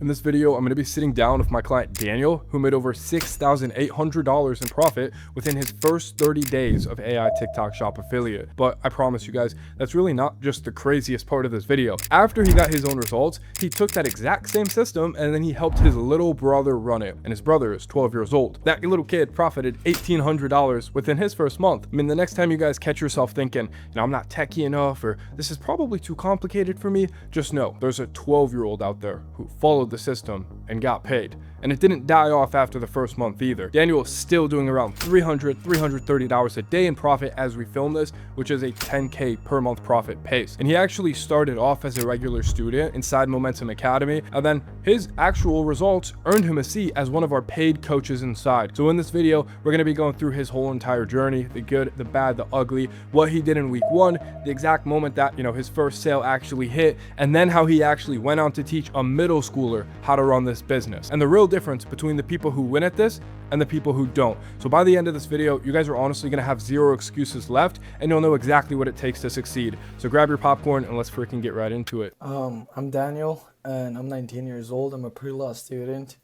In this video, I'm going to be sitting down with my client Daniel, who made over $6,800 in profit within his first 30 days of AI TikTok Shop affiliate. But I promise you guys, that's really not just the craziest part of this video. After he got his own results, he took that exact same system and then he helped his little brother run it. And his brother is 12 years old. That little kid profited $1,800 within his first month. I mean, the next time you guys catch yourself thinking, I'm not techie enough, or this is probably too complicated for me, just know there's a 12-year-old out there who followed the system and got paid. And it didn't die off after the first month either. Daniel is still doing around $330 a day in profit as we film this, which is a 10K per month profit pace. And he actually started off as a regular student inside Momentum Academy, and then his actual results earned him a seat as one of our paid coaches inside. So in this video, we're going to be going through his whole entire journey, the good, the bad, the ugly, what he did in week one, the exact moment that, his first sale actually hit, and then how he actually went on to teach a middle schooler how to run this business. And the real difference between the people who win at this and the people who don't. So by the end of this video, you guys are honestly going to have zero excuses left, and you'll know exactly what it takes to succeed. So grab your popcorn and let's freaking get right into it. I'm Daniel, and I'm 19 years old. I'm a pre-law student.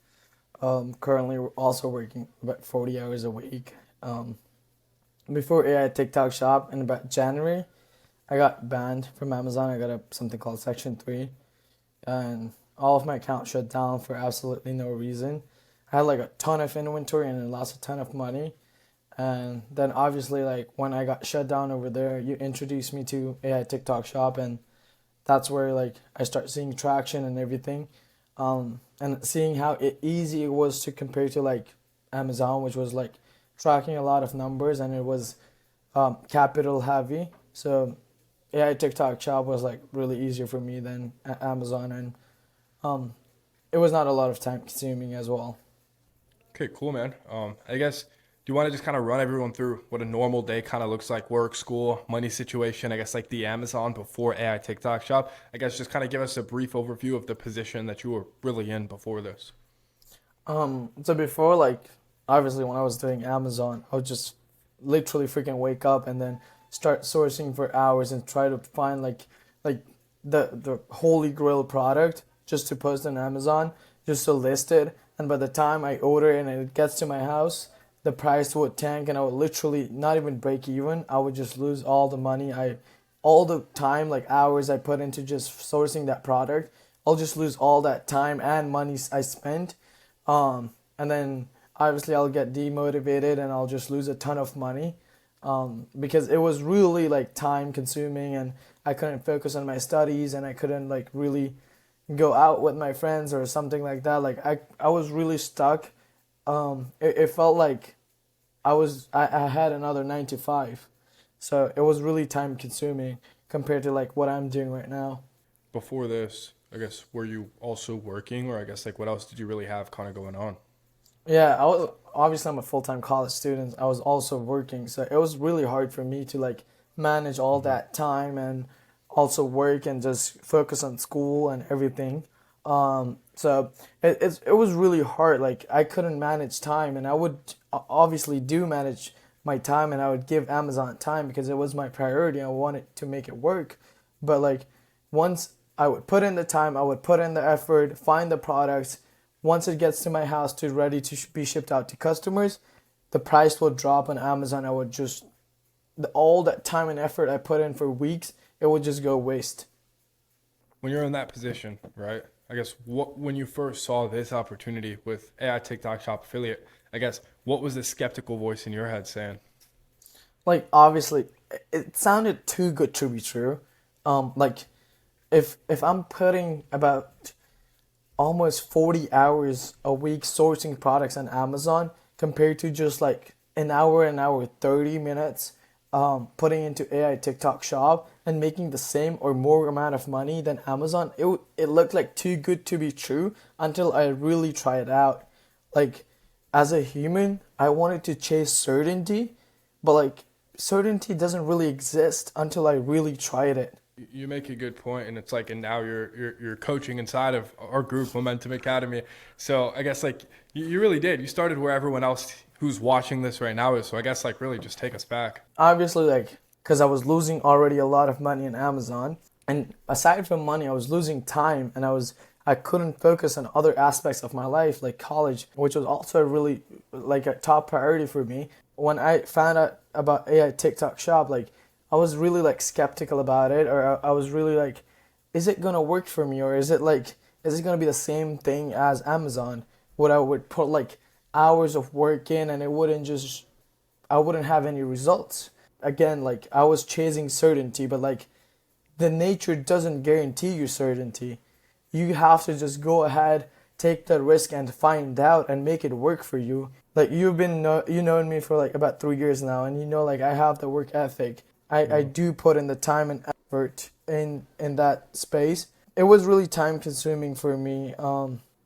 Currently also working about 40 hours a week. Before AI TikTok Shop in about January, I got banned from Amazon. I got something called Section 3, and all of my accounts shut down for absolutely no reason. I had like a ton of inventory and it lost a ton of money. And then obviously, like, when I got shut down over there, you introduced me to AI TikTok Shop, and that's where like I start seeing traction and everything. And seeing how easy it was to compare to like Amazon, which was like tracking a lot of numbers, and it was capital heavy. So AI TikTok Shop was like really easier for me than Amazon, and it was not a lot of time consuming as well. Okay, cool, man. I guess, do you want to just kind of run everyone through what a normal day kind of looks like? Work, school, money situation, I guess like the Amazon before AI TikTok Shop. I guess just kind of give us a brief overview of the position that you were really in before this. So before, like, obviously when I was doing Amazon, I would just literally freaking wake up and then start sourcing for hours and try to find like the holy grail product just to post on Amazon, just to list it. And by the time I order it and it gets to my house, the price would tank and I would literally not even break even. I would just lose all the money all the time, like hours I put into just sourcing that product. I'll just lose all that time and money I spent. And then obviously I'll get demotivated and I'll just lose a ton of money. Because it was really like time consuming, and I couldn't focus on my studies, and I couldn't like really go out with my friends or something like that. Like I was really stuck. It felt like I had another 9 to 5. So it was really time consuming compared to like what I'm doing right now. Before this, I guess, were you also working, or I guess like what else did you really have kind of going on? Yeah, obviously I'm a full-time college student. I was also working, so it was really hard for me to like manage all that time and also work and just focus on school and everything. So it was really hard. Like, I couldn't manage time, and I would obviously do manage my time, and I would give Amazon time because it was my priority. I wanted to make it work. But like, once I would put in the time, I would put in the effort, find the products. Once it gets to my house to ready to be shipped out to customers, the price will drop on Amazon. I would just, all that time and effort I put in for weeks, it would just go waste. When you're in that position, right? I guess when you first saw this opportunity with AI TikTok Shop affiliate, I guess what was the skeptical voice in your head saying? Like, obviously, it sounded too good to be true. Like, if I'm putting about almost 40 hours a week sourcing products on Amazon compared to just like an hour 30 minutes putting into AI TikTok Shop and making the same or more amount of money than Amazon, it looked like too good to be true until I really tried it out. Like, as a human, I wanted to chase certainty, but like, certainty doesn't really exist until I really tried it. You make a good point, and it's like, and now you're coaching inside of our group, Momentum Academy. So I guess like you really did. You started where everyone else who's watching this right now is. So I guess like really just take us back. Obviously, like, because I was losing already a lot of money in Amazon, and aside from money, I was losing time, and I I couldn't focus on other aspects of my life, like college, which was also a really like a top priority for me. When I found out about AI TikTok Shop, like I was really like skeptical about it, or I was really like, is it gonna work for me, or is it gonna be the same thing as Amazon? What I would put like hours of work in, and I wouldn't have any results. Again, like I was chasing certainty, but like the nature doesn't guarantee you certainty. You have to just go ahead, take the risk and find out and make it work for you. Like you known me for like about 3 years now, and you know like I have the work ethic. I do put in the time and effort in that space. It was really time consuming for me,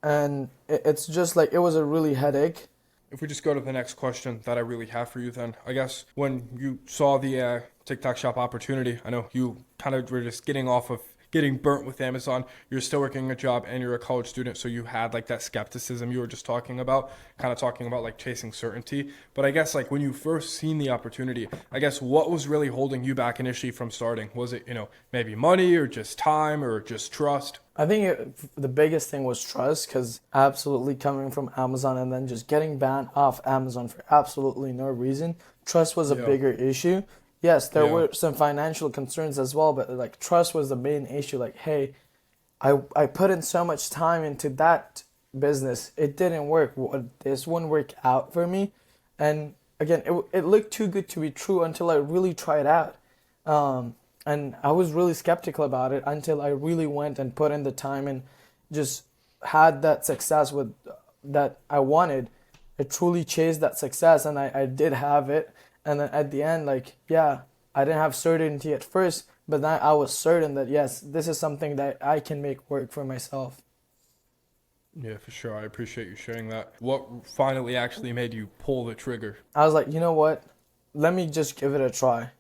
and it's just like it was a really headache. If we just go to the next question that I really have for you, then I guess when you saw the TikTok shop opportunity, I know you kind of were just getting off of getting burnt with Amazon. You're still working a job and you're a college student, so you had like that skepticism you were just talking about, kind of talking about like chasing certainty. But I guess like when you first seen the opportunity, I guess what was really holding you back initially from starting? Was it, maybe money or just time or just trust? I think the biggest thing was trust, because absolutely coming from Amazon and then just getting banned off Amazon for absolutely no reason, trust was a Yeah. bigger issue. Yes, there Yeah. were some financial concerns as well, but like trust was the main issue. Like, hey, I put in so much time into that business, it didn't work. This wouldn't work out for me, and again, it looked too good to be true until I really tried out. And I was really skeptical about it until I really went and put in the time and just had that success with that I wanted. I truly chased that success, and I did have it. And then at the end, like, yeah, I didn't have certainty at first, but then I was certain that yes, this is something that I can make work for myself. Yeah, for sure. I appreciate you sharing that. What finally actually made you pull the trigger? I was like, you know what? Let me just give it a try,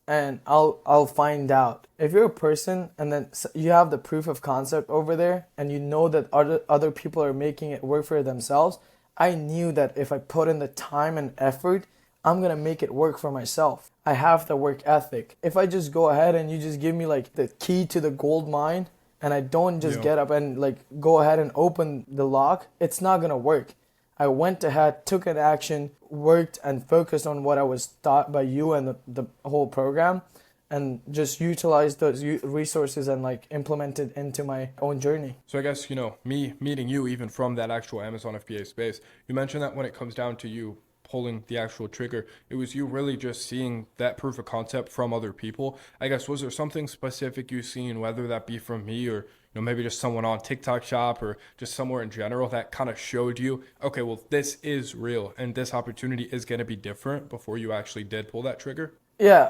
and I'll find out. If you're a person and then you have the proof of concept over there, and you know that other people are making it work for themselves, I knew that if I put in the time and effort, I'm gonna make it work for myself. I have the work ethic. If I just go ahead and you just give me like the key to the gold mine, and I don't just Yeah. get up and like go ahead and open the lock, it's not gonna work. I went ahead, took an action, worked and focused on what I was taught by you and the whole program, and just utilized those resources and like implemented into my own journey. So I guess, me meeting you even from that actual Amazon FBA space, you mentioned that when it comes down to you pulling the actual trigger, it was you really just seeing that proof of concept from other people. I guess, was there something specific you seen, whether that be from me or, maybe just someone on TikTok shop or just somewhere in general that kind of showed you, okay, well, this is real and this opportunity is going to be different before you actually did pull that trigger? Yeah,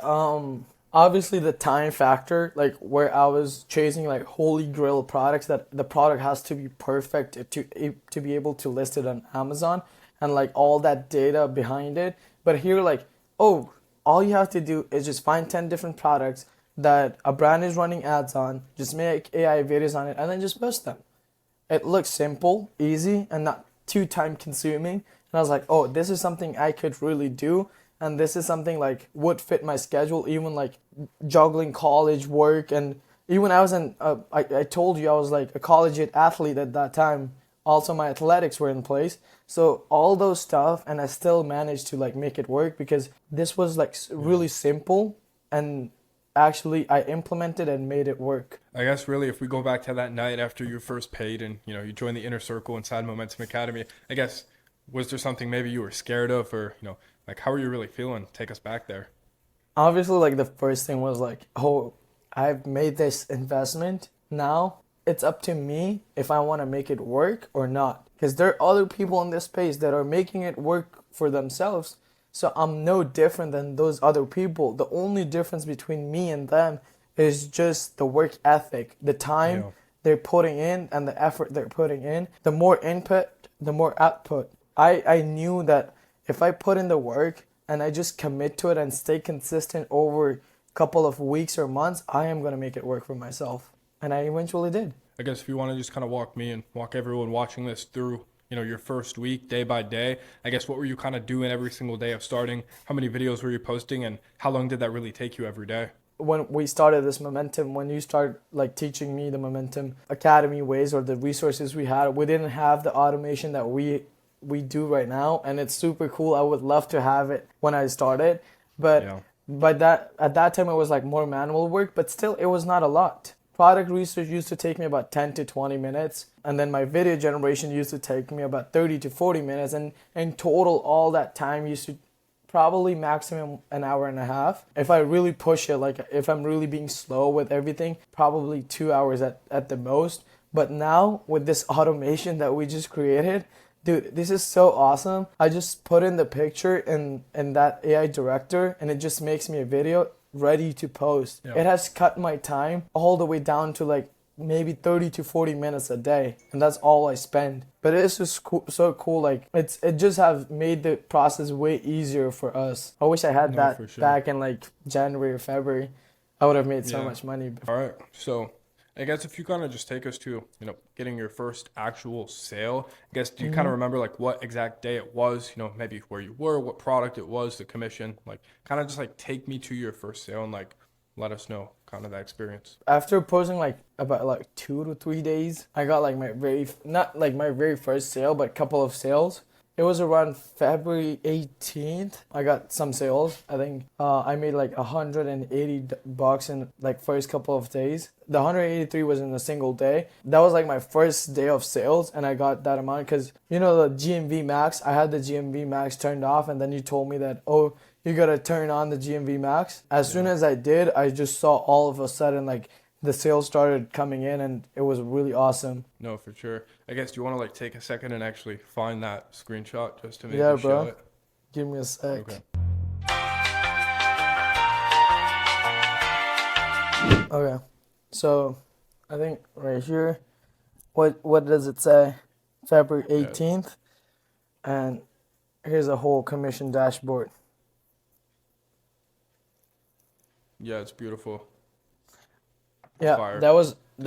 obviously the time factor, like where I was chasing like holy grail products that the product has to be perfect to be able to list it on Amazon, and like all that data behind it. But here, like, oh, all you have to do is just find 10 different products that a brand is running ads on, just make AI videos on it, and then just post them. It looks simple, easy, and not too time consuming. And I was like, oh, this is something I could really do. And this is something like would fit my schedule, even like juggling college work. And even I told you I was like a college athlete at that time. Also, my athletics were in place. So all those stuff, and I still managed to like make it work because this was like really simple, and actually I implemented and made it work. I guess really if we go back to that night after you first paid and, you joined the inner circle inside Momentum Academy, I guess, was there something maybe you were scared of or, like how were you really feeling? Take us back there. Obviously, like the first thing was like, oh, I've made this investment. Now it's up to me if I want to make it work or not. Because there are other people in this space that are making it work for themselves. So I'm no different than those other people. The only difference between me and them is just the work ethic, the time Yeah. they're putting in and the effort they're putting in. The more input, the more output. I knew that if I put in the work and I just commit to it and stay consistent over a couple of weeks or months, I am going to make it work for myself. And I eventually did. I guess if you want to just kind of walk me and walk everyone watching this through, your first week, day by day, I guess what were you kind of doing every single day of starting? How many videos were you posting and how long did that really take you every day? when we started this momentum, when you start like teaching me the momentum academy ways or the resources we had, we didn't have the automation that we do right now, and it's super cool. I would love to have it when I started, but Yeah. that at that time it was like more manual work, but still it was not a lot. Product research used to take me about 10 to 20 minutes, and then my video generation used to take me about 30 to 40 minutes, and in total all that time used to probably maximum an hour and a half. If I really push it, like if I'm really being slow with everything, probably 2 hours at the most. But now with this automation that we just created, dude, this is so awesome. I just put in the picture in that AI director, and it just makes me a video ready to post. Yeah. It has cut my time all the way down to like maybe 30 to 40 minutes a day, and that's all I spend. But it's just cool, so cool. Like it just have made the process way easier for us. I wish I had No, that for sure. back in like January or February. I would have made so Yeah. much money. All right. So I guess if you kind of just take us to, getting your first actual sale, I guess, do you kind of remember like what exact day it was, maybe where you were, what product it was, the commission, like kind of just like take me to your first sale and like let us know kind of that experience. After posting like about like 2 to 3 days, I got like not like my very first sale, but a couple of sales. It was around February 18th. I got some sales. I think I made like $180 in like first couple of days. The 183 was in a single day. That was like my first day of sales, and I got that amount because the GMV max. I had the GMV max turned off, and then you told me that, oh, you gotta turn on the GMV max. As soon as I did, I just saw all of a sudden like the sales started coming in, and it was really awesome. No, for sure. I guess, do you want to like take a second and actually find that screenshot just to maybe Yeah, show bro. it? Give me a sec. Okay. Okay. So I think right here, what does it say? February 18th, and here's a whole commission dashboard. Yeah, it's beautiful. Yeah, Fire. that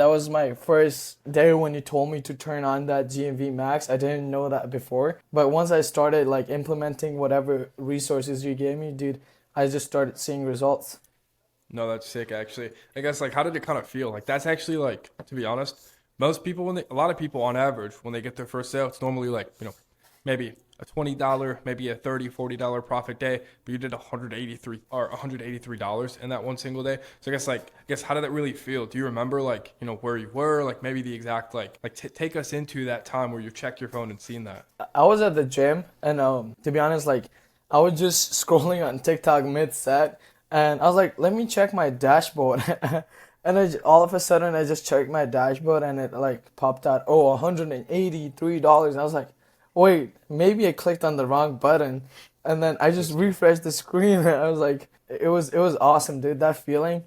was my first day when you told me to turn on that GMV max. I didn't know that before, but once I started like implementing whatever resources you gave me, dude, I just started seeing results. No, that's sick actually. I guess like how did it kind of feel? Like that's actually like, to be honest, most people a lot of people on average when they get their first sale, it's normally like, maybe a $20, maybe a $30, $40 profit day, but you did $183 in that one single day. So I guess how did that really feel? Do you remember like, where you were, like maybe the exact take us into that time where you checked your phone and seen that? I was at the gym, and to be honest, like I was just scrolling on TikTok mid set, and I was like, let me check my dashboard. And all of a sudden, I just checked my dashboard, and it like popped out, oh, $183. And I was like, wait, maybe I clicked on the wrong button. And then I just refreshed the screen, and I was like, it was awesome, dude. That feeling,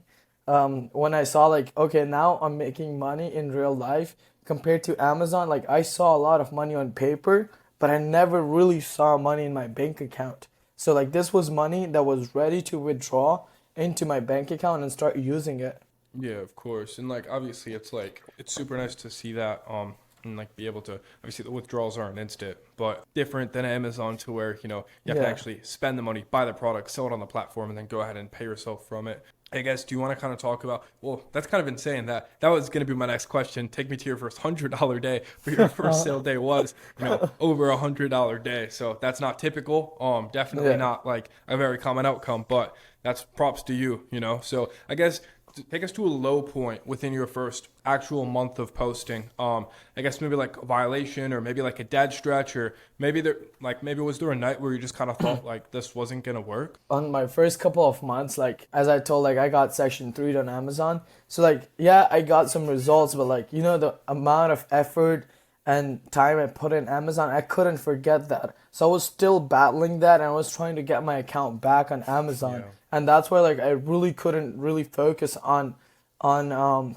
when I saw like, okay, now I'm making money in real life compared to Amazon. Like I saw a lot of money on paper, but I never really saw money in my bank account. So like this was money that was ready to withdraw into my bank account and start using it. Yeah, of course. And like obviously it's super nice to see that and like be able to, obviously the withdrawals aren't instant, but different than Amazon to where, you have to Yeah. actually spend the money, buy the product, sell it on the platform, and then go ahead and pay yourself from it. I guess, do you want to kind of talk about, well, that's kind of insane. That was going to be my next question. Take me to your first $100 day, but your first sale day was, over $100 day. So that's not typical. Definitely Yeah. not like a very common outcome, but that's props to you. So I guess take us to a low point within your first actual month of posting. I guess maybe like a violation or maybe like a dead stretch, or maybe was there a night where you just kind of thought like this wasn't going to work? On my first couple of months, like as I told, like I got section 3 on Amazon. So like, yeah, I got some results, but like, the amount of effort and time I put in Amazon, I couldn't forget that. So I was still battling that, and I was trying to get my account back on Amazon. Yeah. And that's why like I really couldn't really focus on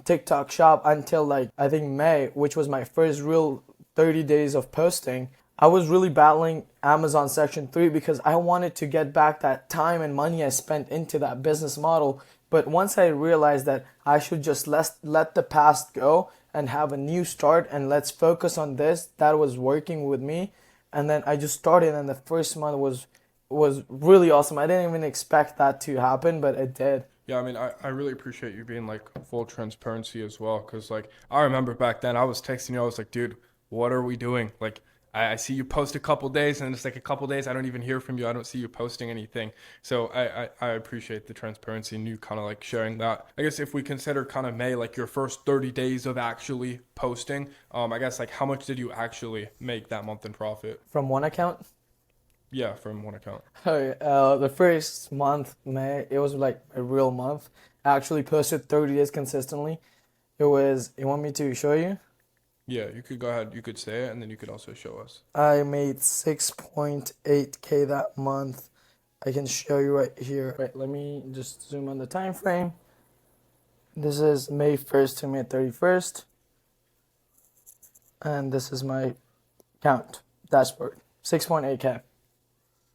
TikTok shop until like I think May, which was my first real 30 days of posting. I was really battling Amazon section 3 because I wanted to get back that time and money I spent into that business model. But once I realized that I should just let the past go and have a new start, and let's focus on this, that was working with me. And then I just started, and the first month was really awesome. I didn't even expect that to happen, but it did. Yeah, I mean, I really appreciate you being like full transparency as well. Cause like I remember back then I was texting you, I was like, dude, what are we doing? Like I see you post a couple days and it's like a couple days I don't even hear from you. I don't see you posting anything. So I appreciate the transparency and you kind of like sharing that. I guess if we consider kind of May, like your first 30 days of actually posting, I guess like how much did you actually make that month in profit? From one account. Yeah, from one account. Okay, the first month, May, it was like a real month. I actually posted 30 days consistently. It was, you want me to show you? Yeah, you could go ahead. You could say it and then you could also show us. I made 6.8K that month. I can show you right here. Wait, let me just zoom on the time frame. This is May 1st to May 31st. And this is my count dashboard. 6.8K.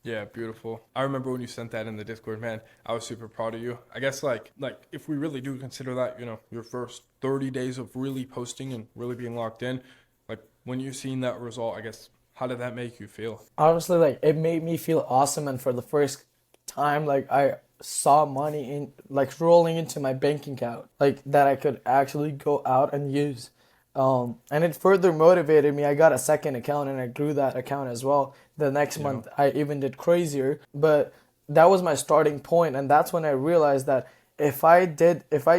Yeah, beautiful. I remember when you sent that in the Discord, man. I was super proud of you. I guess like if we really do consider that, your first 30 days of really posting and really being locked in, like when you seen that result, I guess how did that make you feel? Honestly, like it made me feel awesome, and for the first time, like I saw money in like rolling into my bank account, like that I could actually go out and use. And it further motivated me. I got a second account and I grew that account as well. The next Yeah. month, I even did crazier, but that was my starting point, and that's when I realized that if I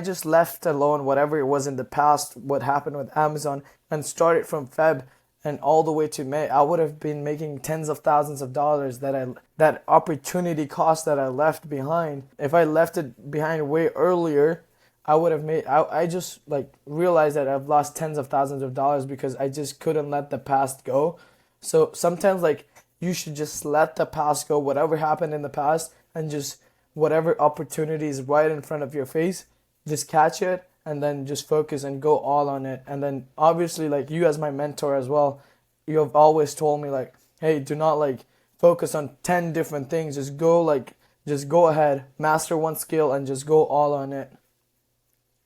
just left alone whatever it was in the past, what happened with Amazon, and started from Feb and all the way to May, I would have been making tens of thousands of dollars that opportunity cost that I left behind. If I left it behind way earlier, I would have made I just like realized that I've lost tens of thousands of dollars because I just couldn't let the past go. So sometimes like you should just let the past go, whatever happened in the past, and just whatever opportunity is right in front of your face, just catch it and then just focus and go all on it. And then obviously like you as my mentor as well, you have always told me like, hey, do not like focus on 10 different things. Just go ahead, master one skill and just go all on it.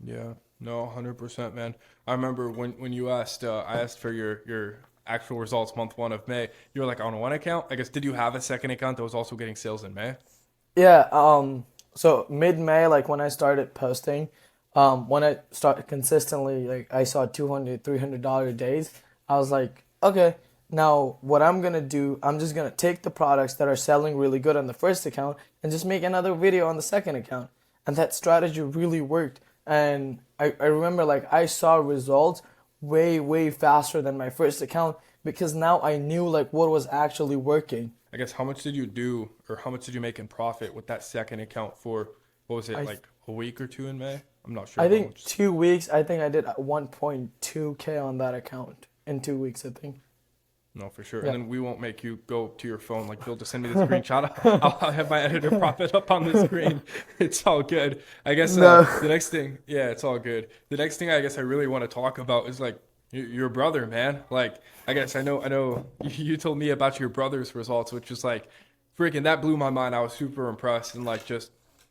Yeah, no, 100%, man. I remember when you asked, I asked for your actual results month one of May. You were like on one account. I guess did you have a second account that was also getting sales in May? Yeah, so mid-May, like when I started posting, when I started consistently, like I saw $200, $300 days, I was like, okay, now what I'm gonna do, I'm just gonna take the products that are selling really good on the first account and just make another video on the second account. And that strategy really worked. And I remember like I saw results way, way faster than my first account because now I knew like what was actually working. I guess how much did you do, or how much did you make in profit with that second account for, what was it, I like a week or two in May? I'm not sure I how think much. 2 weeks. I think I did 1.2K on that account in 2 weeks. I think. No, for sure. And Yeah. then we won't make you go to your phone. Like, Bill, just send me the screenshot. I'll have my editor prop it up on the screen. It's all good. I guess No. the next thing, yeah, it's all good. The next thing I guess I really want to talk about is like your brother, man. Like, I guess I know you told me about your brother's results, which is like, freaking, that blew my mind. I was super impressed and like just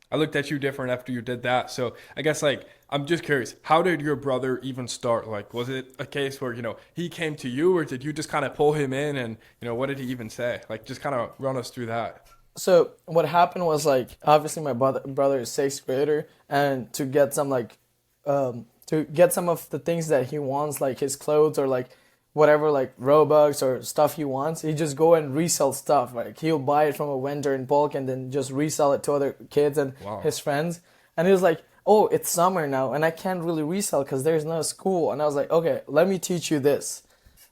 I looked at you different after you did that. So I guess like I'm just curious, how did your brother even start? Like, was it a case where, he came to you, or did you just kind of pull him in and, what did he even say? Like, just kind of run us through that. So what happened was like obviously my brother is sixth grader, and to get some of the things that he wants, like his clothes or like whatever, like Robux or stuff he wants, he just go and resell stuff. Like he'll buy it from a vendor in bulk and then just resell it to other kids and Wow. his friends. And he was like, oh, it's summer now and I can't really resell because there's no school. And I was like, okay, let me teach you this.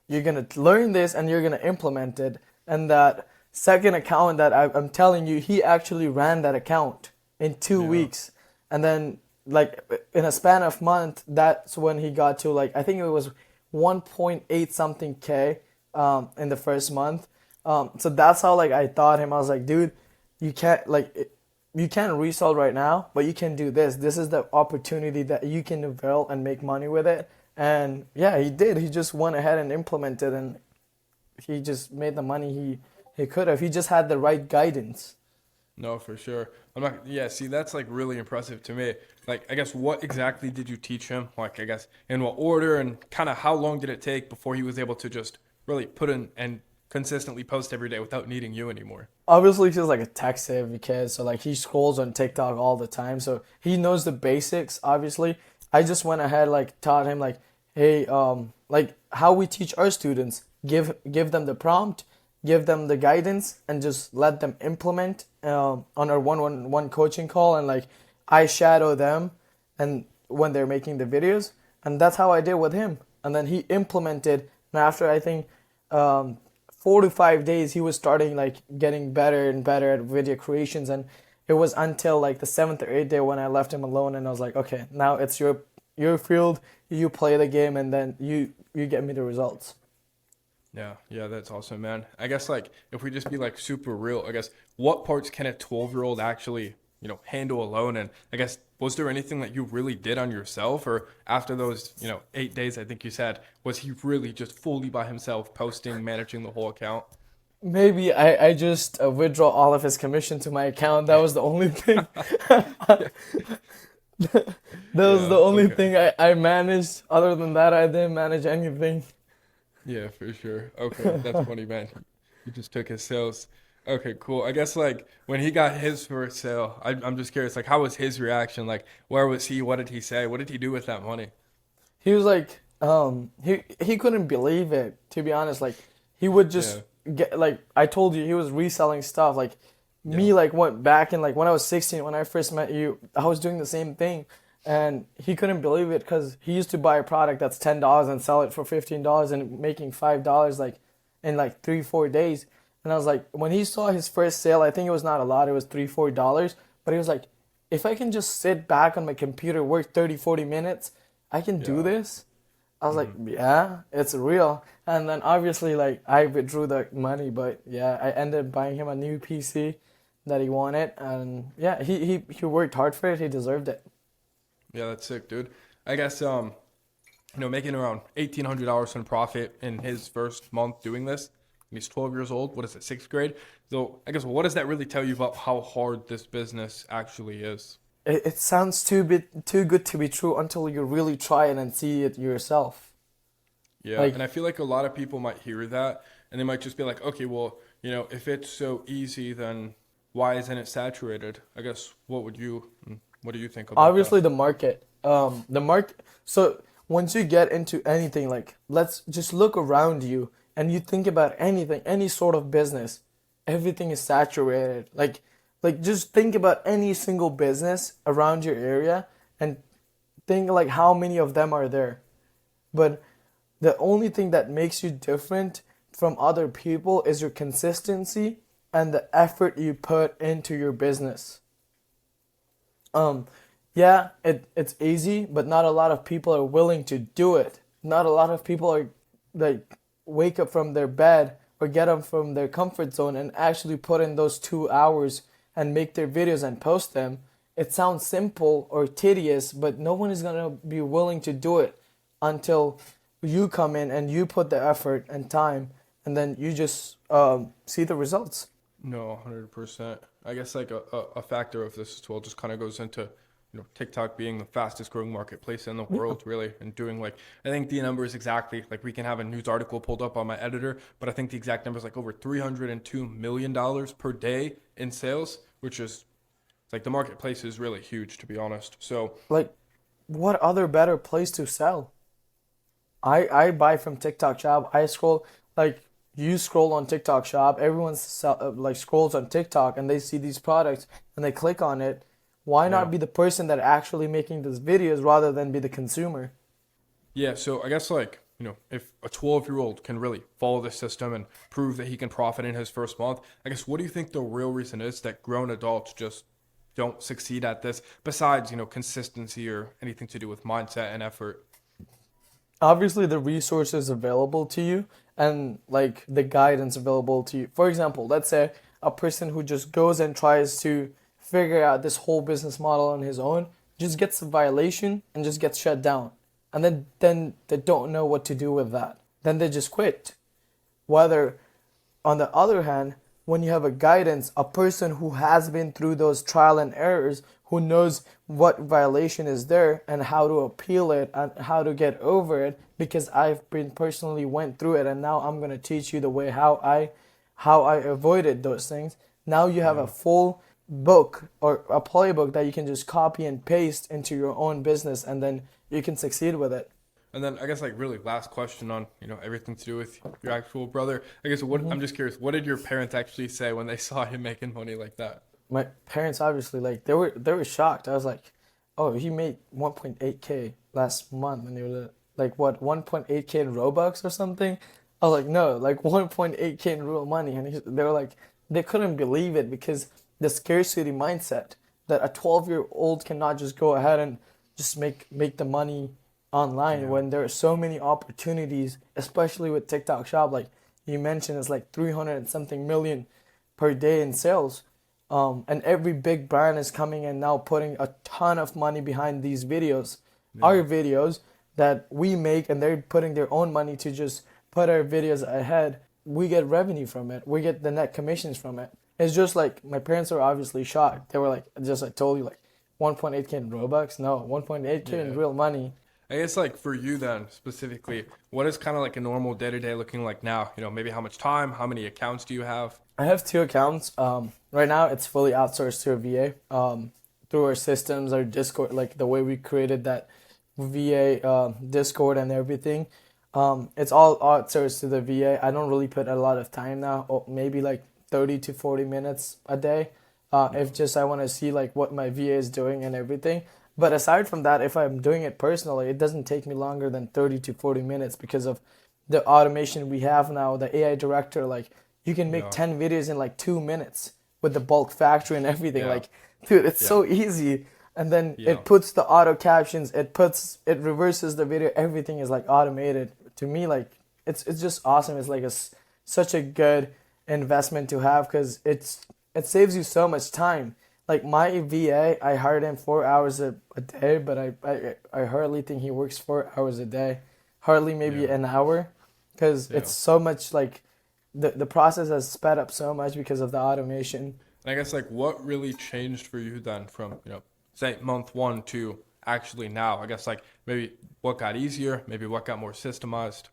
You're gonna learn this and you're gonna implement it. And that second account that I'm telling you, he actually ran that account in two Yeah. weeks. And then like in a span of month, that's when he got to like I think it was 1.8 something K in the first month. So that's how like I thought him. I was like, dude, you can't you can't resell right now, but you can do this. This is the opportunity that you can develop and make money with it. And yeah, he did. He just went ahead and implemented, and he just made the money he could have. He just had the right guidance. No, for sure. Yeah, see, that's like really impressive to me. Like, I guess what exactly did you teach him? Like, I guess in what order, and kind of how long did it take before he was able to just really put in and consistently post every day without needing you anymore. Obviously he's like a tech savvy kid, so like he scrolls on TikTok all the time, so he knows the basics. Obviously, I just went ahead like taught him like, hey, like how we teach our students, give them the prompt, give them the guidance, and just let them implement on our one coaching call, and like I shadow them, and when they're making the videos, and that's how I did with him, and then he implemented, and after I think. 4 to 5 days he was starting like getting better and better at video creations, and it was until like the 7th or 8th day when I left him alone and I was like, okay, now it's your field, you play the game, and then you get me the results. Yeah, yeah, that's awesome, man. I guess like if we just be like super real, I guess what parts can a 12-year-old actually, handle alone? And I guess was there anything that you really did on yourself, or after those, 8 days, I think you said, was he really just fully by himself posting, managing the whole account? Maybe I just withdraw all of his commission to my account. That was the only thing. That was the Yeah, only okay. thing I managed. Other than that, I didn't manage anything. Yeah, for sure. Okay, that's funny, man. You just took his sales. Okay, cool. I guess like when he got his first sale, I'm just curious, like how was his reaction? Like where was he? What did he say? What did he do with that money? He was like, he couldn't believe it, to be honest. Like, he would Yeah, just get, like, I told you, he was reselling stuff. Like, yeah, me, like, went back and, like, when I was 16, when I first met you, I was doing the same thing. And he couldn't believe it because he used to buy a product that's $10 and sell it for $15 and making $5, like, in, like, 3, 4 days. And I was like, when he saw his first sale, I think it was not a lot, it was $3, $4. But he was like, if I can just sit back on my computer, work 30, 40 minutes, I can do yeah. this. I was like, Hmm. yeah, it's real. And then obviously, like, I withdrew the money, but yeah, I ended up buying him a new PC that he wanted. And yeah, he worked hard for it. He deserved it. Yeah, that's sick, dude. I guess making around $1,800 in profit in his first month doing this. And he's 12 years old. What is it, sixth grade? So I guess what does that really tell you about how hard this business actually is? It sounds too good to be true until you really try it and see it yourself. Yeah, Like, and I feel like a lot of people might hear that and they might just be like, okay, well, if it's so easy, then why isn't it saturated? I guess what do you think about that? obviously the market, so once you get into anything, like, let's just look around you and you think about anything, any sort of business, everything is saturated. Like just think about any single business around your area and think like how many of them are there. But the only thing that makes you different from other people is your consistency and the effort you put into your business. Um, yeah, it's easy, but not a lot of people are willing to do it. Not a lot of people are like wake up from their bed or get up from their comfort zone and actually put in those 2 hours and make their videos and post them. It sounds simple or tedious, but no one is gonna be willing to do it until you come in and you put the effort and time, and then you just see the results. No, 100%. I guess like a factor of this as well just kind of goes into, TikTok being the fastest growing marketplace in the Yeah. world, really, and doing like, I think the number is exactly like we can have a news article pulled up on my editor, but I think the exact number is like over $302 million per day in sales, which is it's like the marketplace is really huge, to be honest. So, Like, what other better place to sell? I buy from TikTok Shop. I scroll, like, you scroll on TikTok Shop. Everyone like scrolls on TikTok and they see these products and they click on it. Why yeah. not be the person that actually making these videos rather than be the consumer? Yeah, so I guess like, if a 12-year-old can really follow the system and prove that he can profit in his first month, I guess what do you think the real reason is that grown adults just don't succeed at this besides, consistency or anything to do with mindset and effort? Obviously, the resources available to you and like the guidance available to you. For example, let's say a person who just goes and tries to figure out this whole business model on his own just gets a violation and just gets shut down. And then they don't know what to do with that. Then they just quit. Whether on the other hand, when you have a guidance, a person who has been through those trial and errors, who knows what violation is there and how to appeal it and how to get over it, because I've been personally went through it, and now I'm going to teach you the way how I avoided those things. Now you have a Yeah. full book or a playbook that you can just copy and paste into your own business, and then you can succeed with it. And then I guess like really last question on, everything to do with your actual brother. I guess what I'm just curious, what did your parents actually say when they saw him making money like that? My parents obviously, like, they were shocked. I was like, "Oh, he made 1.8K last month," and they were like, "What, 1.8K in Robux or something?" I was like, "No, like 1.8K in real money," and they were like, they couldn't believe it, because the scarcity mindset that a 12-year-old cannot just go ahead and just make the money online, Yeah. when there are so many opportunities, especially with TikTok Shop. Like you mentioned, it's like 300 and something million per day in sales. And every big brand is coming and now putting a ton of money behind these videos, Yeah. our videos that we make, and they're putting their own money to just put our videos ahead. We get revenue from it. We get the net commissions from it. It's just like my parents were obviously shocked. They were like, just I told you, like 1.8K in Robux? No, 1.8K in Yeah. real money. I guess like for you then specifically, what is kind of like a normal day to day looking like now? Maybe how much time, how many accounts do you have? I have two accounts. Right now it's fully outsourced to a VA. Through our systems, our Discord, like the way we created that VA Discord and everything. It's all outsourced to the VA. I don't really put a lot of time now, or maybe like 30 to 40 minutes a day. If just I want to see like what my VA is doing and everything. But aside from that, if I'm doing it personally, it doesn't take me longer than 30 to 40 minutes, because of the automation we have now, the AI director. Like you can make Yeah. 10 videos in like 2 minutes with the bulk factory and everything. Yeah. Like, dude, it's Yeah. so easy. And then Yeah. it puts the auto captions, it reverses the video, everything is like automated. To me, like it's just awesome. It's like such a good investment to have, because it saves you so much time. Like my VA, I hired him 4 hours a day, but I hardly think he works 4 hours a day, hardly maybe Yeah. an hour, because Yeah. it's so much like the process has sped up so much because of the automation. And I guess like what really changed for you then from, say month one to actually now? I guess like maybe what got easier, maybe what got more systemized.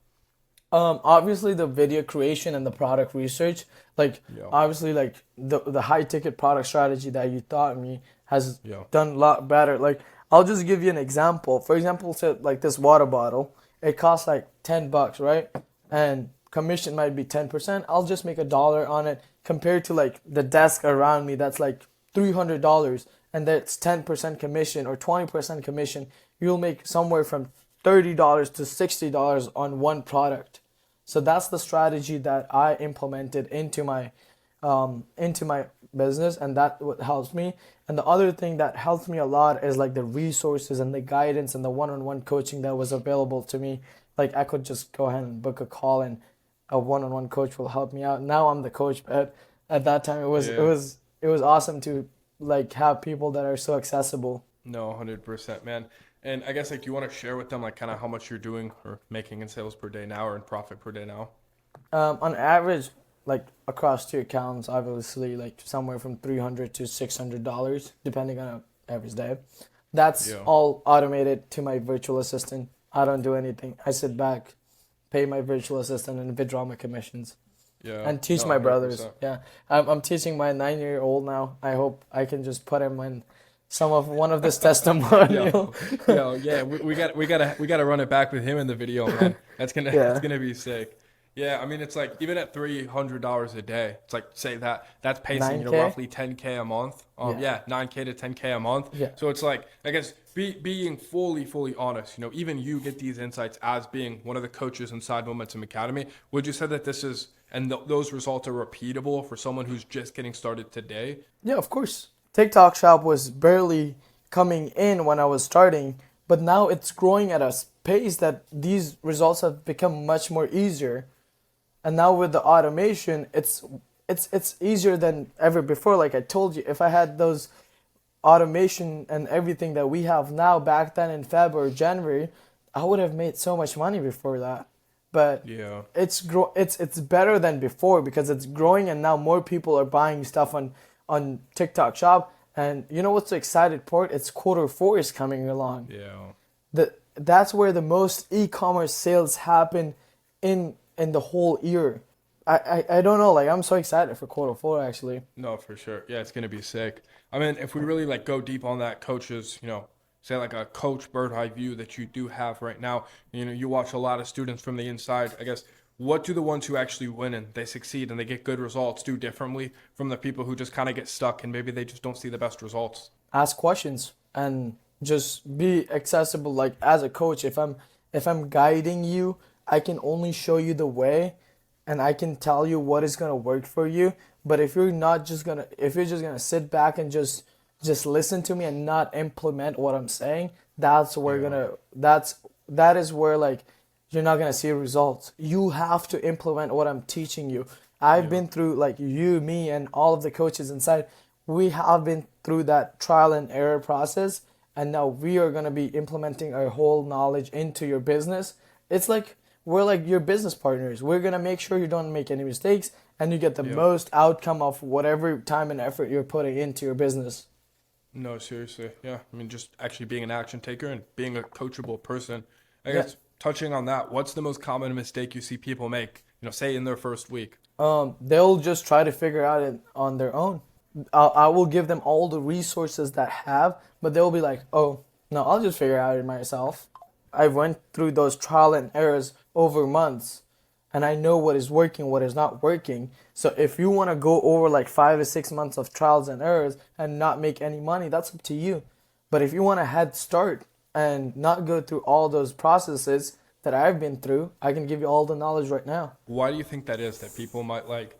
Obviously the video creation and the product research, like Yeah. obviously like the high ticket product strategy that you taught me has Yeah. done a lot better. Like I'll just give you an example. For example, so like this water bottle, it costs like $10, right? And commission might be 10%. I'll just make $1 on it, compared to like the desk around me that's like $300, and that's 10% commission or 20% commission. You'll make somewhere from $30 to $60 on one product. So that's the strategy that I implemented into my business, and that what helps me. And the other thing that helps me a lot is like the resources and the guidance and the one-on-one coaching that was available to me. Like I could just go ahead and book a call, and a one-on-one coach will help me out. Now I'm the coach, but at that time Yeah. it was awesome to like have people that are so accessible. No, 100%, man. And I guess like, do you want to share with them like kind of how much you're doing or making in sales per day now or in profit per day now? On average, like across two accounts, obviously like somewhere from $300 to $600, depending on average day. That's Yeah. all automated to my virtual assistant. I don't do anything. I sit back, pay my virtual assistant, and withdraw my commissions Yeah. and teach No, my brothers. 100%. Yeah, I'm teaching my 9-year-old now. I hope I can just put him in one of this testimonial. Yo, yeah, we gotta run it back with him in the video, man. That's gonna that's Yeah, gonna be sick. Yeah, I mean it's like even at $300 a day, it's like say that's pacing, 9K. roughly 10K a month. Yeah, Yeah, 9K to 10K a month. yeah. So it's like I guess being fully honest, even you get these insights as being one of the coaches inside Momentum Academy. Would you say that this is and those results are repeatable for someone who's just getting started today? Yeah, of course. TikTok Shop was barely coming in when I was starting, but now it's growing at a pace that these results have become much more easier. And now with the automation, it's easier than ever before. Like I told you, if I had those automation and everything that we have now back then in February or January, I would have made so much money before that. but Yeah. it's better than before because it's growing and now more people are buying stuff on TikTok Shop. And you know what's the excited part? It's quarter 4 is coming along. Yeah. That's where the most e-commerce sales happen in the whole year. I don't know, like I'm so excited for quarter 4 actually. No, for sure. Yeah, it's gonna be sick. I mean, if we really like go deep on that, coaches, say like a coach bird eye view that you do have right now. You watch a lot of students from the inside. I guess what do the ones who actually win and they succeed and they get good results do differently from the people who just kind of get stuck and maybe they just don't see the best results? Ask questions and just be accessible. Like as a coach, if I'm guiding you, I can only show you the way and I can tell you what is going to work for you. But if you're just going to sit back and just listen to me and not implement what I'm saying, Yeah. that is where like you're not going to see results. You have to implement what I'm teaching you. I've Yeah. been through, like you, me, and all of the coaches inside, we have been through that trial and error process, and now we are going to be implementing our whole knowledge into your business. It's like we're like your business partners. We're going to make sure you don't make any mistakes and you get the Yeah. most outcome of whatever time and effort you're putting into your business. No, seriously. Yeah. I mean, just actually being an action taker and being a coachable person. I Yeah. guess touching on that, what's the most common mistake you see people make, say in their first week? They'll just try to figure out it on their own. I will give them all the resources that have, but they'll be like, "Oh, no, I'll just figure out it myself." I went through those trial and errors over months, and I know what is working, what is not working. So if you want to go over like 5 to 6 months of trials and errors and not make any money, that's up to you. But if you want a head start and not go through all those processes that I've been through, I can give you all the knowledge right now. Why do you think that is that people might like,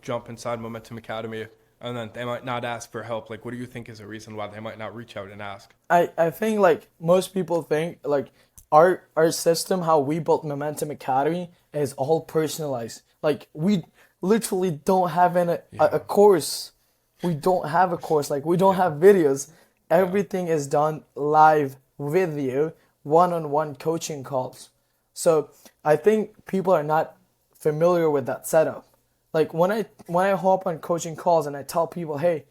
jump inside Momentum Academy and then they might not ask for help? Like, what do you think is a reason why they might not reach out and ask? I think like most people think like our system, how we built Momentum Academy is all personalized. Like we literally don't have a Yeah. course. We don't have a course. Like we don't Yeah. have videos. Yeah. Everything is done live with you, one-on-one coaching calls. So I think people are not familiar with that setup. Like when I hop on coaching calls and I tell people, hey,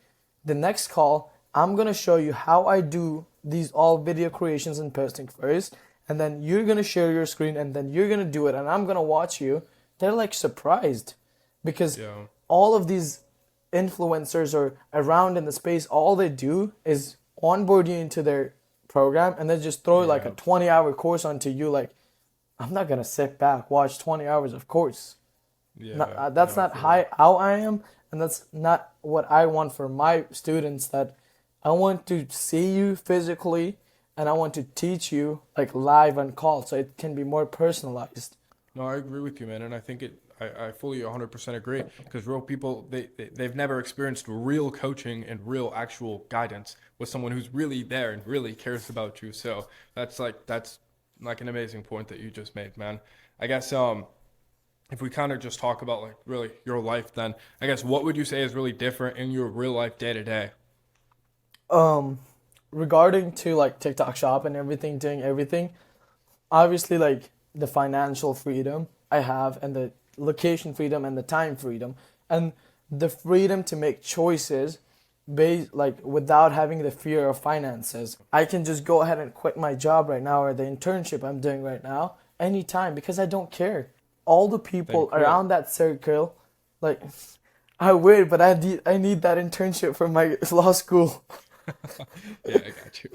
the next call, I'm gonna show you how I do these all video creations and posting first, and then you're gonna share your screen and then you're gonna do it and I'm gonna watch you. They're like surprised because Yeah. all of these influencers are around in the space, all they do is onboard you into their program and then just throw like a Yeah. 20-hour course onto you. Like, I'm not gonna sit back, watch 20 hours of course. Yeah. That's No, not for real. how I am, and that's not what I want for my students. That I want to see you physically, and I want to teach you like live on call, so it can be more personalized. No, I agree with you, man. And I think I fully 100% agree because real people, they've never experienced real coaching and real actual guidance with someone who's really there and really cares about you. So that's like an amazing point that you just made, man. I guess, if we kind of just talk about like really your life, then I guess what would you say is really different in your real life day to day? Um, Regarding to like TikTok shop and everything, doing everything, obviously like the financial freedom I have and the location freedom and the time freedom and the freedom to make choices based like without having the fear of finances. I can just go ahead and quit my job right now or the internship I'm doing right now anytime because I don't care. All the Then people quit. around that circle, like I would, but I need that internship for my law school. Yeah, I got you.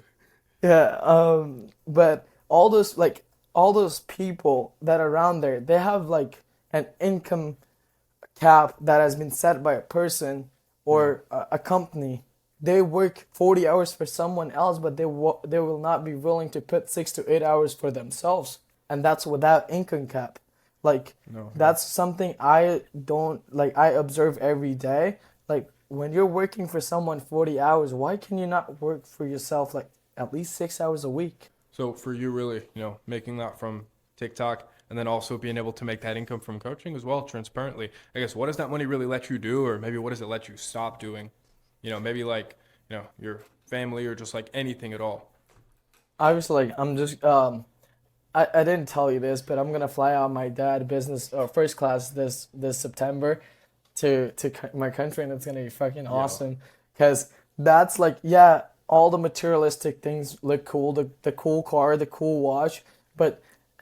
Yeah, but all those people that are around there, they have like an income cap that has been set by a person Yeah. or a company. They work 40 hours for someone else, but they will not be willing to put 6 to 8 hours for themselves, and that's without income cap. Like No, yeah. that's something I don't like. I observe every day. Like when you're working for someone 40 hours, why can you not work for yourself like at least 6 hours a week? So for you, really, making that from TikTok and then also being able to make that income from coaching as well, transparently. I guess what does that money really let you do, or maybe what does it let you stop doing? Maybe like your family or just like anything at all. Obviously, like I'm just I didn't tell you this, but I'm gonna fly out my dad business or first class this September to my country, and it's gonna be fucking Yeah. awesome. Cause that's like, yeah, all the materialistic things look cool, the cool car, the cool watch, but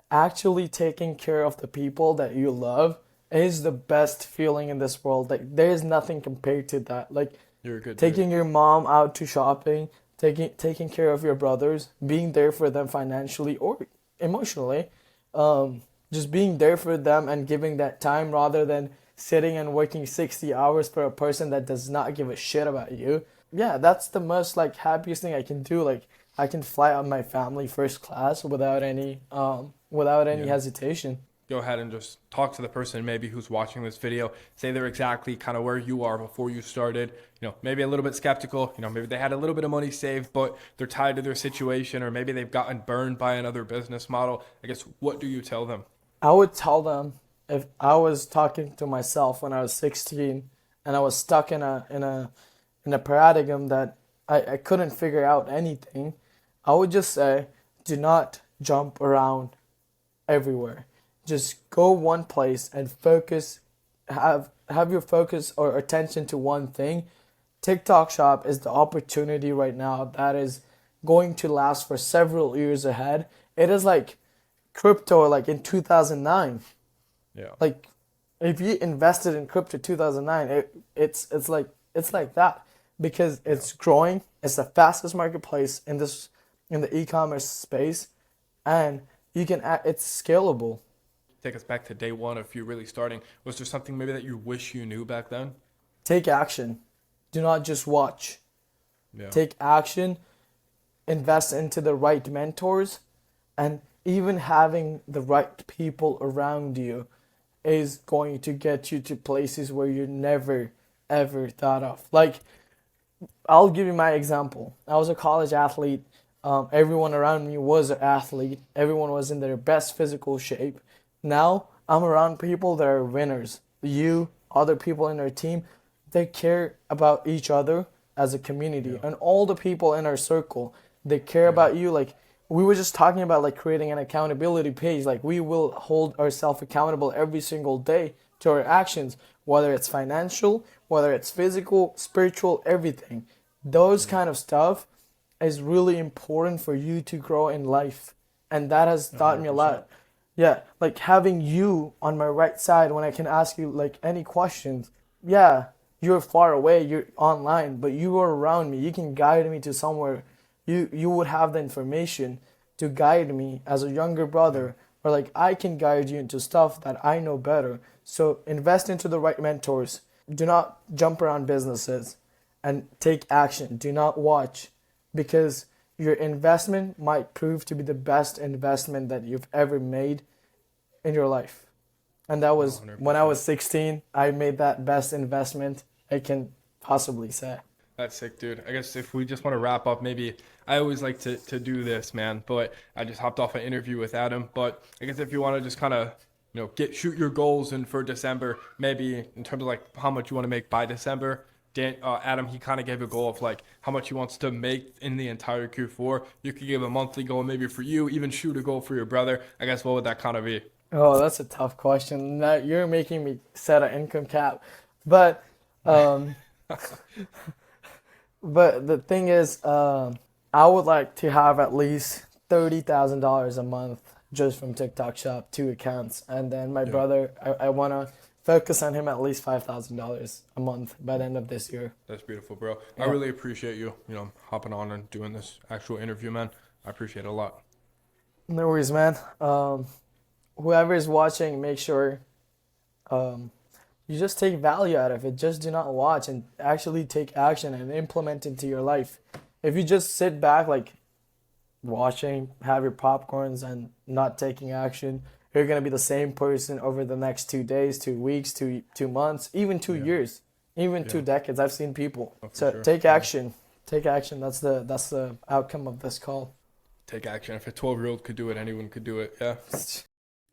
actually taking care of the people that you love is the best feeling in this world. Like there's nothing compared to that. Like You're a good dude. taking your mom out to shopping, taking care of your brothers, being there for them financially or emotionally, just being there for them and giving that time rather than sitting and working 60 hours for a person that does not give a shit about you. Yeah, that's the most like happiest thing I can do. Like I can fly out my family first class without any Yeah. hesitation. Go ahead and just talk to the person maybe who's watching this video. Say they're exactly kind of where you are before you started. Maybe a little bit skeptical. Maybe they had a little bit of money saved, but they're tied to their situation, or maybe they've gotten burned by another business model. I guess, what do you tell them? I would tell them if I was talking to myself when I was 16 and I was stuck in a paradigm that I couldn't figure out anything, I would just say, do not jump around everywhere. Just go one place and focus, have your focus or attention to one thing. TikTok Shop is the opportunity right now that is going to last for several years ahead. It is like crypto like in 2009. Yeah. Like if you invested in crypto 2009, it's like that because it's growing. It's the fastest marketplace in the e-commerce space, and it's scalable. Take us back to day one of you really starting. Was there something maybe that you wish you knew back then? Take action. Do not just watch. Yeah. Take action. Invest into the right mentors, and even having the right people around you is going to get you to places where you never ever thought of. Like I'll give you my example. I was a college athlete. Everyone around me was an athlete. Everyone was in their best physical shape. Now I'm around people that are winners. You, other people in our team, they care about each other as a community, Yeah. and all the people in our circle, they care Yeah. about you. Like we were just talking about, like creating an accountability page. Like we will hold ourselves accountable every single day to our actions, whether it's financial, whether it's physical, spiritual, everything. Those kind of stuff is really important for you to grow in life. And that has taught me a 100%. lot. Yeah, like having you on my right side when I can ask you like any questions. Yeah, you're far away, you're online, but you are around me. You can guide me to somewhere. You would have the information to guide me as a younger brother, or like I can guide you into stuff that I know better. So invest into the right mentors. Do not jump around businesses and take action. Do not watch because your investment might prove to be the best investment that you've ever made in your life. And that was when I 100%. was 16, I made that best investment I can possibly say. That's sick, dude. I guess if we just want to wrap up, maybe I always like to do this, man. But I just hopped off an interview with Adam. But I guess if you want to just kind of, shoot your goals in for December, maybe in terms of like how much you want to make by December. Adam, he kind of gave a goal of like how much he wants to make in the entire Q4. You could give a monthly goal maybe for you, even shoot a goal for your brother. I guess what would that kind of be? Oh, that's a tough question. Now you're making me set an income cap. But um but the thing is, I would like to have at least $30,000 a month just from TikTok Shop, two accounts, and then my Yeah. brother, I wanna focus on him at least $5,000 a month by the end of this year. That's beautiful, bro. I Yeah. really appreciate you, hopping on and doing this actual interview, man. I appreciate it a lot. No worries, man. Whoever is watching, make sure um, you just take value out of it. Just do not watch and actually take action and implement into your life. If you just sit back, like watching, have your popcorns, and not taking action, you're gonna be the same person over the next 2 days, 2 weeks, 2 months, even 2 years, even Yeah. 2 decades. I've seen people. Oh, for So sure. take Yeah. action. Take action. That's the outcome of this call. Take action. If a 12-year-old could do it, anyone could do it. Yeah.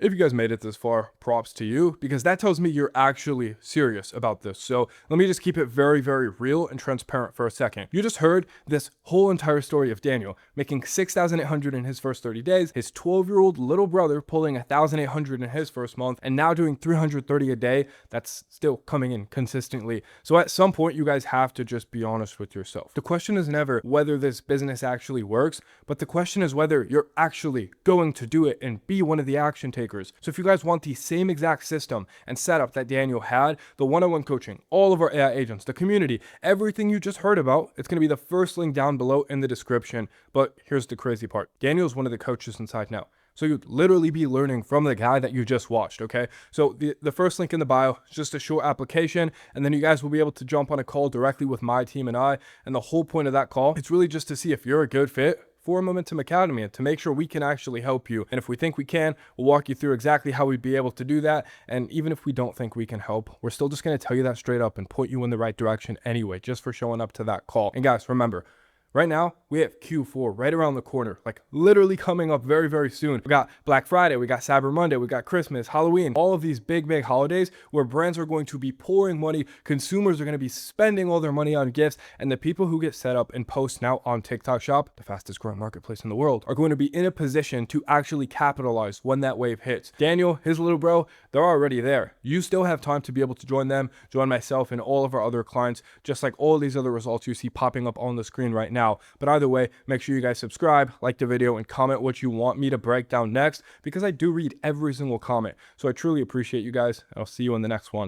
If you guys made it this far, props to you, because that tells me you're actually serious about this. So let me just keep it very, very real and transparent for a second. You just heard this whole entire story of Daniel making $6,800 in his first 30 days, his 12-year-old little brother pulling $1,800 in his first month, and now doing $330 a day. That's still coming in consistently. So at some point, you guys have to just be honest with yourself. The question is never whether this business actually works, but the question is whether you're actually going to do it and be one of the action takers. So if you guys want the same exact system and setup that Daniel had, the one-on-one coaching, all of our AI agents, the community, everything you just heard about, it's going to be the first link down below in the description. But here's the crazy part. Daniel's one of the coaches inside now. So you'd literally be learning from the guy that you just watched, okay? So the first link in the bio is just a short application, and then you guys will be able to jump on a call directly with my team and I. And the whole point of that call, it's really just to see if you're a good fit for Momentum Academy and to make sure we can actually help you. And if we think we can, we'll walk you through exactly how we'd be able to do that. And even if we don't think we can help, we're still just going to tell you that straight up and point you in the right direction anyway, just for showing up to that call. And guys, remember, right now, we have Q4 right around the corner, like literally coming up very, very soon. We got Black Friday, we got Cyber Monday, we got Christmas, Halloween, all of these big, big holidays where brands are going to be pouring money, consumers are going to be spending all their money on gifts, and the people who get set up and post now on TikTok Shop, the fastest growing marketplace in the world, are going to be in a position to actually capitalize when that wave hits. Daniel, his little bro, they're already there. You still have time to be able to join them, join myself and all of our other clients, just like all these other results you see popping up on the screen right now. But either way, make sure you guys subscribe, like the video, and comment what you want me to break down next, because I do read every single comment. So I truly appreciate you guys. I'll see you in the next one.